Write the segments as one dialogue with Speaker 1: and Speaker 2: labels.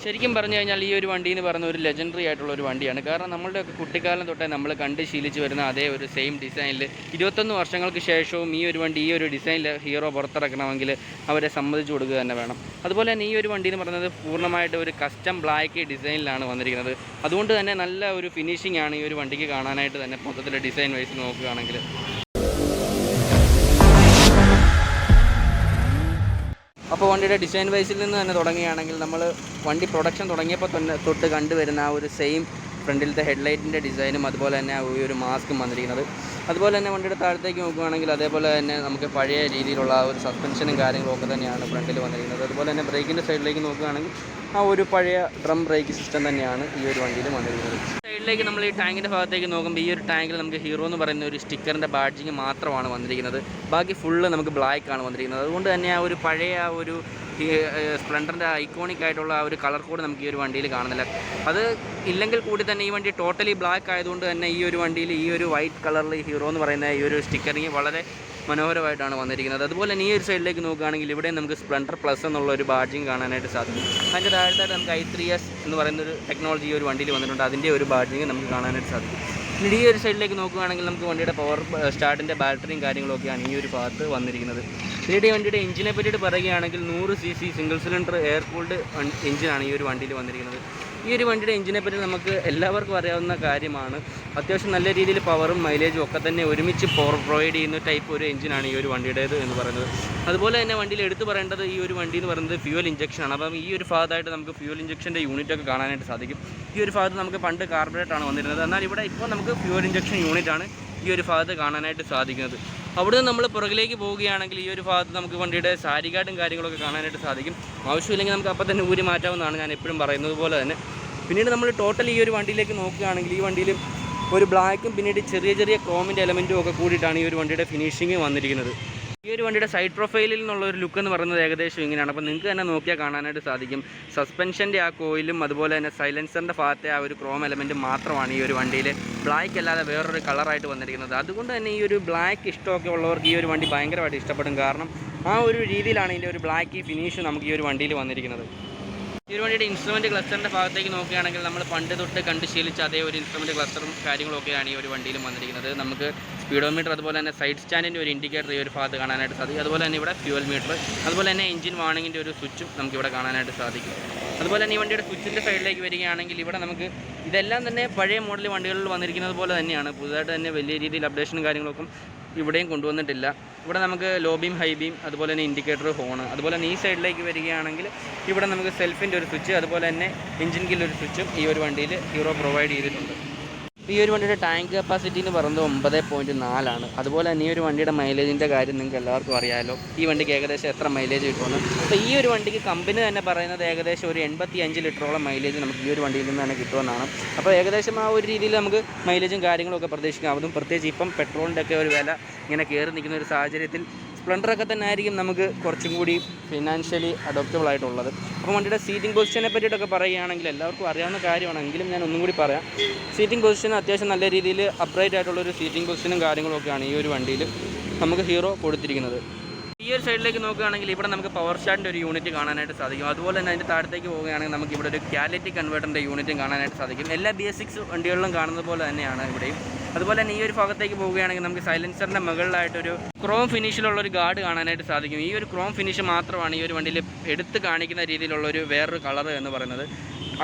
Speaker 1: ശരിക്കും പറഞ്ഞു കഴിഞ്ഞാൽ ഈ ഒരു വണ്ടി എന്ന് പറയുന്ന ഒരു ലെജൻഡറി ആയിട്ടുള്ള ഒരു വണ്ടിയാണ്. കാരണം നമ്മളുടെയൊക്കെ കുട്ടിക്കാലം തൊട്ടേ നമ്മൾ കണ്ട് ശീലിച്ച് വരുന്ന അതേ ഒരു സെയിം ഡിസൈനിൽ 21 വർഷങ്ങൾക്ക് ശേഷവും ഈ ഒരു വണ്ടി ഈ ഒരു ഡിസൈനിൽ ഹീറോ പുറത്തിറക്കണമെങ്കിൽ അവരെ സമ്മതിച്ചു കൊടുക്കുക തന്നെ വേണം. അതുപോലെ തന്നെ ഈ ഒരു വണ്ടി എന്ന് പറയുന്നത് പൂർണ്ണമായിട്ട് ഒരു കസ്റ്റം ബ്ലാക്ക് ഡിസൈനിലാണ് വന്നിരിക്കുന്നത്. അതുകൊണ്ട് തന്നെ നല്ല ഒരു ഫിനിഷിംഗ് ആണ് ഈ ഒരു വണ്ടിക്ക് കാണാനായിട്ട് തന്നെ മൊത്തത്തിൽ ഡിസൈൻ വൈസ് നോക്കുകയാണെങ്കിൽ. അപ്പോൾ വണ്ടിയുടെ ഡിസൈൻ വൈസിൽ നിന്ന് തന്നെ തുടങ്ങുകയാണെങ്കിൽ നമ്മൾ വണ്ടി പ്രൊഡക്ഷൻ തുടങ്ങിയപ്പോൾ തന്നെ തൊട്ട് കണ്ടുവരുന്ന ആ ഒരു സെയിം ഫ്രണ്ടിലത്തെ ഹെഡ്ലൈറ്റിൻ്റെ ഡിസൈനും അതുപോലെ തന്നെ ഈ ഒരു മാസ്കും വന്നിരിക്കുന്നത്. അതുപോലെ തന്നെ വണ്ടിയുടെ താഴത്തേക്ക് നോക്കുകയാണെങ്കിൽ അതേപോലെ തന്നെ നമുക്ക് പഴയ രീതിയിലുള്ള ആ ഒരു സസ്പെൻഷനും കാര്യങ്ങളും ഒക്കെ തന്നെയാണ് ഫ്രണ്ടിൽ വന്നിരിക്കുന്നത്. അതുപോലെ തന്നെ ബ്രേക്കിൻ്റെ സൈഡിലേക്ക് നോക്കുകയാണെങ്കിൽ ആ ഒരു പഴയ ഡ്രം ബ്രേക്ക് സിസ്റ്റം തന്നെയാണ് ഈ ഒരു വണ്ടിയിൽ വന്നിരിക്കുന്നത്. സൈഡിലേക്ക് നമ്മൾ ഈ ടാങ്കിൻ്റെ ഭാഗത്തേക്ക് നോക്കുമ്പോൾ ഈ ഒരു ടാങ്കിൽ നമുക്ക് ഹീറോ എന്ന് പറയുന്ന ഒരു സ്റ്റിക്കറിൻ്റെ ബാഡ്ജിങ് മാത്രമാണ് വന്നിരിക്കുന്നത്. ബാക്കി ഫുള്ള് നമുക്ക് ബ്ലാക്ക് ആണ് വന്നിരിക്കുന്നത്. അതുകൊണ്ട് തന്നെ ആ ഒരു പഴയ ആ ഒരു സ്പ്ലെൻഡറിൻ്റെ ഐക്കോണിക് ആയിട്ടുള്ള ആ ഒരു കളർ കോഡ് നമുക്ക് ഈ ഒരു വണ്ടിയിൽ കാണുന്നില്ല. അത് ഇല്ലെങ്കിൽ കൂടി തന്നെ ഈ വണ്ടി ടോട്ടലി ബ്ലാക്ക് ആയതുകൊണ്ട് തന്നെ ഈ ഒരു വണ്ടിയിൽ ഈ ഒരു വൈറ്റ് കളറിൽ ഹീറോ എന്ന് പറയുന്ന ഈ ഒരു സ്റ്റിക്കറിങ് വളരെ മനോഹരമായിട്ടാണ് വന്നിരിക്കുന്നത്. അതുപോലെ തന്നെ ഈ ഒരു സൈഡിലേക്ക് നോക്കുകയാണെങ്കിൽ ഇവിടെ നമുക്ക് സ്പ്ലെൻഡർ പ്ലസ് എന്നുള്ള ഒരു ബാഡ്ജിങ് കാണാനായിട്ട് സാധിക്കും. അതിൻ്റെ താഴത്തായിട്ട് നമുക്ക് i3s എന്ന് പറയുന്നൊരു ടെക്നോളജി ഈ ഒരു വണ്ടിയിൽ വന്നിട്ടുണ്ട്. അതിൻ്റെ ഒരു ബാഡ്ജിങ് നമുക്ക് കാണാനായിട്ട് സാധിക്കും. പിന്നീട് ഈ ഒരു സൈഡിലേക്ക് നോക്കുകയാണെങ്കിൽ നമുക്ക് വണ്ടിയുടെ പവർ സ്റ്റാർട്ടിൻ്റെ ബാറ്ററിയും കാര്യങ്ങളൊക്കെയാണ് ഈ ഒരു ഭാഗത്ത് വന്നിരിക്കുന്നത്. പിന്നീട് ഈ വണ്ടിയുടെ എഞ്ചിനെ പറ്റിയിട്ട് പറയുകയാണെങ്കിൽ 100 cc single cylinder air cooled എഞ്ചിനാണ് ഈ ഒരു വണ്ടിയിൽ വന്നിരിക്കുന്നത്. ഈ ഒരു വണ്ടിയുടെ എഞ്ചിനെ പറ്റി നമുക്ക് എല്ലാവർക്കും അറിയാവുന്ന കാര്യമാണ്. അത്യാവശ്യം നല്ല രീതിയിൽ പവറും മൈലേജും ഒക്കെ തന്നെ ഒരുമിച്ച് പ്രൊവൈഡ് ചെയ്യുന്ന ടൈപ്പ് ഒരു എഞ്ചിനാണ് ഈ ഒരു വണ്ടിയുടേത് എന്ന് പറയുന്നത്. അതുപോലെ തന്നെ വണ്ടിയിൽ എടുത്തു പറയേണ്ടത് ഈ ഒരു വണ്ടി എന്ന് പറയുന്നത് ഫ്യൂവൽ ഇഞ്ചക്ഷനാണ്. അപ്പം ഈ ഒരു ഭാഗത്തായിട്ട് നമുക്ക് ഫ്യൂവൽ ഇഞ്ചക്ഷൻ്റെ യൂണിറ്റൊക്കെ കാണാനായിട്ട് സാധിക്കും. ഈ ഒരു ഭാഗത്ത് നമുക്ക് പണ്ട് കാർബറേറ്ററാണ് വന്നിരുന്നത്. എന്നാൽ ഇവിടെ ഇപ്പോൾ നമുക്ക് ഫ്യൂവൽ ഇഞ്ചക്ഷൻ യൂണിറ്റാണ് ഈ ഒരു ഭാഗത്ത് കാണാനായിട്ട് സാധിക്കുന്നത്. അവിടുന്ന് നമ്മൾ പുറകിലേക്ക് പോവുകയാണെങ്കിൽ ഈ ഒരു ഭാഗത്ത് നമുക്ക് വണ്ടിയുടെ സാരികാട്ടും കാര്യങ്ങളൊക്കെ കാണാനായിട്ട് സാധിക്കും. ആവശ്യമില്ലെങ്കിൽ നമുക്ക് അപ്പം തന്നെ ഊരി മാറ്റാവുന്നതാണ്, ഞാൻ എപ്പോഴും പറയുന്നത് പോലെ തന്നെ. പിന്നീട് നമ്മൾ ടോട്ടൽ ഈ ഒരു വണ്ടിയിലേക്ക് നോക്കുകയാണെങ്കിൽ ഈ വണ്ടിയിൽ ഒരു ബ്ലാക്കും പിന്നീട് ചെറിയ ചെറിയ ക്രോമിൻ്റെ എലമെൻറ്റും ഒക്കെ കൂടിയിട്ടാണ് ഈ ഒരു വണ്ടിയുടെ ഫിനിഷിങ് വന്നിരിക്കുന്നത്. ഈ ഒരു വണ്ടിയുടെ സൈഡ് പ്രൊഫൈലിൽ നിന്നുള്ള ഒരു ലുക്ക് എന്ന് പറയുന്നത് ഏകദേശം ഇങ്ങനെയാണ്. അപ്പോൾ നിങ്ങൾക്ക് തന്നെ നോക്കിയാൽ കാണാനായിട്ട് സാധിക്കും. സസ്പെൻഷൻ്റെ ആ കോയിലും അതുപോലെ തന്നെ സൈലൻസറിൻ്റെ ഭാഗത്തെ ആ ഒരു ക്രോം എലമെൻറ്റും മാത്രമാണ് ഈ ഒരു വണ്ടിയിൽ ബ്ലാക്ക് അല്ലാതെ വേറൊരു കളറായിട്ട് വന്നിരിക്കുന്നത്. അതുകൊണ്ട് തന്നെ ഈ ഒരു ബ്ലാക്ക് ഇഷ്ടമൊക്കെ ഉള്ളവർക്ക് ഈ ഒരു വണ്ടി ഭയങ്കരമായിട്ട് ഇഷ്ടപ്പെടും. കാരണം ആ ഒരു രീതിയിലാണ് ഇതിൻ്റെ ഒരു ബ്ലാക്ക് ഫിനിഷ് നമുക്ക് ഈ ഒരു വണ്ടിയിൽ വന്നിരിക്കുന്നത്. ഈ ഒരു വണ്ടിയുടെ ഇൻസ്ട്രുമെൻറ്റ് ക്ലസ്റ്ററിൻ്റെ ഭാഗത്തേക്ക് നോക്കുകയാണെങ്കിൽ നമ്മൾ പണ്ട് തൊട്ട് കണ്ട് ശീലിച്ച അതേ ഒരു ഇൻസ്ട്രുമെൻറ്റ് ക്ലസ്റ്ററും കാര്യങ്ങളൊക്കെയാണ് ഈ ഒരു വണ്ടിയിലും വന്നിരിക്കുന്നത്. നമുക്ക് സ്പീഡോമീറ്റർ അതുപോലെ തന്നെ സൈഡ് സ്റ്റാൻഡിൻ്റെ ഒരു ഇൻഡിക്കേറ്റർ ഈ ഒരു ഭാഗത്ത് കാണാനായിട്ട് സാധിക്കും. അതുപോലെ തന്നെ ഇവിടെ ഫ്യൂവൽ മീറ്റർ അതുപോലെ തന്നെ എഞ്ചിൻ വാർണിങ്ങിൻ്റെ ഒരു സ്വിച്ചും നമുക്കിവിടെ കാണാനായിട്ട് സാധിക്കും. അതുപോലെ തന്നെ ഈ വണ്ടിയുടെ സ്വിച്ചിൻ്റെ സൈഡിലേക്ക് വരികയാണെങ്കിൽ ഇവിടെ നമുക്ക് ഇതെല്ലാം തന്നെ പഴയ മോഡൽ വണ്ടികളിൽ വന്നിരിക്കുന്നത് പോലെ തന്നെയാണ്. പുതുതായിട്ട് തന്നെ വലിയ രീതിയിൽ അപ്ഡേഷനും കാര്യങ്ങളൊക്കെ ഇവിടെയും കൊണ്ടുവന്നിട്ടില്ല. ഇവിടെ നമുക്ക് ലോ ബീം, ഹൈ ബീം, അതുപോലെ തന്നെ ഇൻഡിക്കേറ്റർ, ഹോണ്, അതുപോലെ തന്നെ ഈ സൈഡിലേക്ക് വരികയാണെങ്കിൽ ഇവിടെ നമുക്ക് സെൽഫിൻ്റെ ഒരു സ്വിച്ച് അതുപോലെ തന്നെ എഞ്ചിൻ ഗിൽ ഒരു സ്വിച്ചും ഈ ഒരു വണ്ടിയിൽ ഹീറോ പ്രൊവൈഡ് ചെയ്തിട്ടുണ്ട്. ഈ ഒരു വണ്ടിയുടെ ടാങ്ക് കപ്പാസിറ്റി എന്ന് പറയുന്നത് 9.4 അതുപോലെ തന്നെ ഈ ഒരു വണ്ടിയുടെ മൈലേജിൻ്റെ കാര്യം നിങ്ങൾക്ക് എല്ലാവർക്കും അറിയാമല്ലോ. ഈ വണ്ടിക്ക് ഏകദേശം എത്ര മൈലേജ് കിട്ടുമെന്ന്. അപ്പോൾ ഈ ഒരു വണ്ടിക്ക് കമ്പനി തന്നെ പറയുന്നത് ഏകദേശം ഒരു 85 ലിറ്ററോളം മൈലേജ് നമുക്ക് ഈ ഒരു വണ്ടിയിൽ നിന്ന് തന്നെ കിട്ടുമെന്നാണ്. അപ്പോൾ ഏകദേശം ആ ഒരു രീതിയിൽ നമുക്ക് മൈലേജും കാര്യങ്ങളൊക്കെ പ്രതീക്ഷിക്കാം. അതും പ്രത്യേകിച്ച് ഇപ്പം പെട്രോളിൻ്റെ ഒക്കെ ഒരു വില ഇങ്ങനെ കയറി നിൽക്കുന്ന ഒരു സാഹചര്യത്തിൽ സ്പ്ലെൻഡറൊക്കെ തന്നെ ആയിരിക്കും നമുക്ക് കുറച്ചും കൂടി ഫിനാൻഷ്യലി അഡോപ്റ്റബിൾ ആയിട്ടുള്ളത്. അപ്പോൾ വണ്ടിയുടെ സീറ്റിംഗ് പൊസിഷനെ പറ്റിയിട്ടൊക്കെ പറയുകയാണെങ്കിൽ എല്ലാവർക്കും അറിയാവുന്ന കാര്യമാണെങ്കിലും ഞാൻ ഒന്നും കൂടി പറയാം. സീറ്റിംഗ് പൊസിഷൻ അത്യാവശ്യം നല്ല രീതിയിൽ അപ്രൈറ്റ് ആയിട്ടുള്ളൊരു സീറ്റിംഗ് പൊസിഷനും കാര്യങ്ങളൊക്കെയാണ് ഈ ഒരു വണ്ടിയിൽ നമുക്ക് ഹീറോ കൊടുത്തിരിക്കുന്നത്. ഈ ഒരു സൈഡിലേക്ക് നോക്കുകയാണെങ്കിൽ ഇവിടെ നമുക്ക് പവർ സ്റ്റാർട്ടിൻ്റെ ഒരു യൂണിറ്റ് കാണാനായിട്ട് സാധിക്കും. അതുപോലെ തന്നെ അതിൻ്റെ താഴത്തേക്ക് പോവുകയാണെങ്കിൽ നമുക്ക് ഇവിടെ ഒരു കാറ്റലിറ്റിക് കൺവേർട്ടറിൻ്റെ യൂണിറ്റും കാണാനായിട്ട് സാധിക്കും. എല്ലാ BS6 വണ്ടികളിലും കാണുന്നത് പോലെ തന്നെയാണ് ഇവിടെയും. അതുപോലെ തന്നെ ഈ ഒരു ഭാഗത്തേക്ക് പോവുകയാണെങ്കിൽ നമുക്ക് സൈലൻസറിൻ്റെ മുകളിലായിട്ടൊരു ക്രോം ഫിനിഷിലുള്ളൊരു ഗാർഡ് കാണാനായിട്ട് സാധിക്കും. ഈ ഒരു ക്രോം ഫിനിഷ് മാത്രമാണ് ഈ ഒരു വണ്ടിയിൽ എടുത്ത് കാണിക്കുന്ന രീതിയിലുള്ളൊരു വേറൊരു കളർ എന്ന് പറയുന്നത്.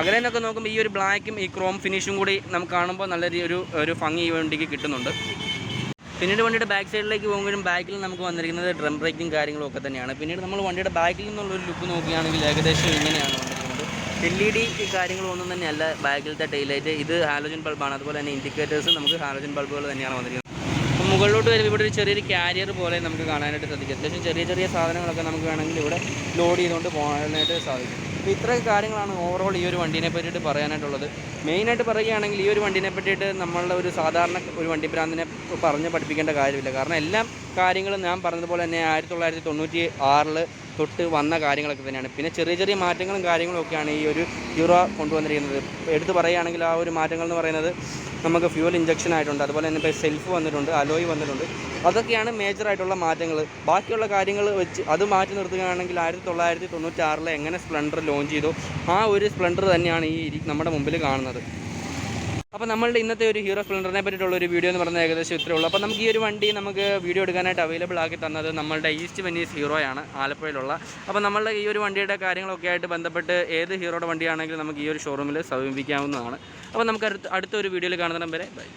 Speaker 1: അകലെ നിന്നൊക്കെ നോക്കുമ്പോൾ ഈ ഒരു ബ്ലാക്കും ഈ ക്രോം ഫിനിഷും കൂടി നമുക്ക് കാണുമ്പോൾ നല്ല ഒരു ഭംഗി ഈ വണ്ടിക്ക് കിട്ടുന്നുണ്ട്. പിന്നീട് വണ്ടിയുടെ ബാക്ക് സൈഡിലേക്ക് പോകുമ്പോഴും ബാക്കിൽ നമുക്ക് വന്നിരിക്കുന്നത് ഡ്രം ബ്രേക്കും കാര്യങ്ങളും ഒക്കെ തന്നെയാണ്. പിന്നീട് നമ്മൾ വണ്ടിയുടെ ബാക്കിൽ നിന്നുള്ളൊരു ലുക്ക് നോക്കുകയാണെങ്കിൽ ഏകദേശം ഇങ്ങനെയാണ് വന്നിരിക്കുന്നത്. LED കാര്യങ്ങളൊന്നും തന്നെയല്ല ബാക്കിലത്തെ ടൈലൈറ്റ്. ഇത് ഹാലോജൻ ബൾബാണ്. അതുപോലെ തന്നെ ഇൻഡിക്കേറ്റേഴ്സ് നമുക്ക് ഹാലോജൻ ബൾബുകൾ തന്നെയാണ് വന്നിരിക്കുന്നത്. അപ്പോൾ മുകളിലോട്ട് വരുമ്പോൾ ഇവിടെ ഒരു ചെറിയൊരു കാരിയർ പോലെ നമുക്ക് കാണാനായിട്ട് സാധിക്കും. അത്യാവശ്യം ചെറിയ ചെറിയ സാധനങ്ങളൊക്കെ നമുക്ക് വേണമെങ്കിൽ ഇവിടെ ലോഡ് ചെയ്തുകൊണ്ട് പോകാനായിട്ട് സാധിക്കും. അപ്പോൾ ഇത്രയും കാര്യങ്ങളാണ് ഓവറോൾ ഈ ഒരു വണ്ടീനെ പറ്റിയിട്ട് പറയാനായിട്ടുള്ളത്. മെയിനായിട്ട് പറയുകയാണെങ്കിൽ ഈ ഒരു വണ്ടീനെ പറ്റിയിട്ട് നമ്മളുടെ ഒരു സാധാരണ ഒരു വണ്ടി ഭ്രാന്തിനെ പറഞ്ഞ് പഠിപ്പിക്കേണ്ട കാര്യമില്ല. കാരണം എല്ലാ കാര്യങ്ങളും ഞാൻ പറഞ്ഞതുപോലെ തന്നെ 1996 തൊട്ട് വന്ന കാര്യങ്ങളൊക്കെ തന്നെയാണ്. പിന്നെ ചെറിയ ചെറിയ മാറ്റങ്ങളും കാര്യങ്ങളും ഒക്കെയാണ് ഈ ഒരു ഹീറോ കൊണ്ടുവന്നിരിക്കുന്നത്. എടുത്ത് പറയുകയാണെങ്കിൽ ആ ഒരു മാറ്റങ്ങൾ എന്ന് പറയുന്നത് നമുക്ക് ഫ്യൂവൽ ഇഞ്ചക്ഷൻ ആയിട്ടുണ്ട്, അതുപോലെ തന്നെ ഇപ്പോൾ സെൽഫ് വന്നിട്ടുണ്ട്, അലോയ് വന്നിട്ടുണ്ട്. അതൊക്കെയാണ് മേജറായിട്ടുള്ള മാറ്റങ്ങൾ. ബാക്കിയുള്ള കാര്യങ്ങൾ വെച്ച് അത് മാറ്റി നിർത്തുകയാണെങ്കിൽ 1996 എങ്ങനെ സ്പ്ലെൻഡർ ലോഞ്ച് ചെയ്തോ ആ ഒരു സ്പ്ലെൻഡർ തന്നെയാണ് ഈ നമ്മുടെ മുമ്പിൽ കാണുന്നത്. അപ്പോൾ നമ്മളുടെ ഇന്നത്തെ ഒരു ഹീറോ സ്പ്ലെൻഡറിനെ പറ്റിയിട്ടുള്ള ഒരു വീഡിയോ എന്ന് പറഞ്ഞാൽ ഏകദേശം ഇത്രയേ ഉള്ളൂ. അപ്പോൾ നമുക്ക് ഈ ഒരു വണ്ടി നമുക്ക് വീഡിയോ എടുക്കാനായിട്ട് അവൈലബിൾ ആക്കി തന്നത് നമ്മളുടെ ഈസ്റ്റ് വെനീസ് ഹീറോയാണ്, ആലപ്പുഴയിലുള്ള. അപ്പോൾ നമ്മളുടെ ഈ ഒരു വണ്ടിയുടെ കാര്യങ്ങളൊക്കെ ആയിട്ട് ബന്ധപ്പെട്ട് ഏത് ഹീറോയുടെ വണ്ടിയാണെങ്കിലും നമുക്ക് ഈ ഒരു ഷോറൂമിൽ സമീപിക്കാവുന്നതാണ്. അപ്പോൾ നമുക്ക് അടുത്തൊരു വീഡിയോയിൽ കാണുന്നതിനും വരെ ബൈ.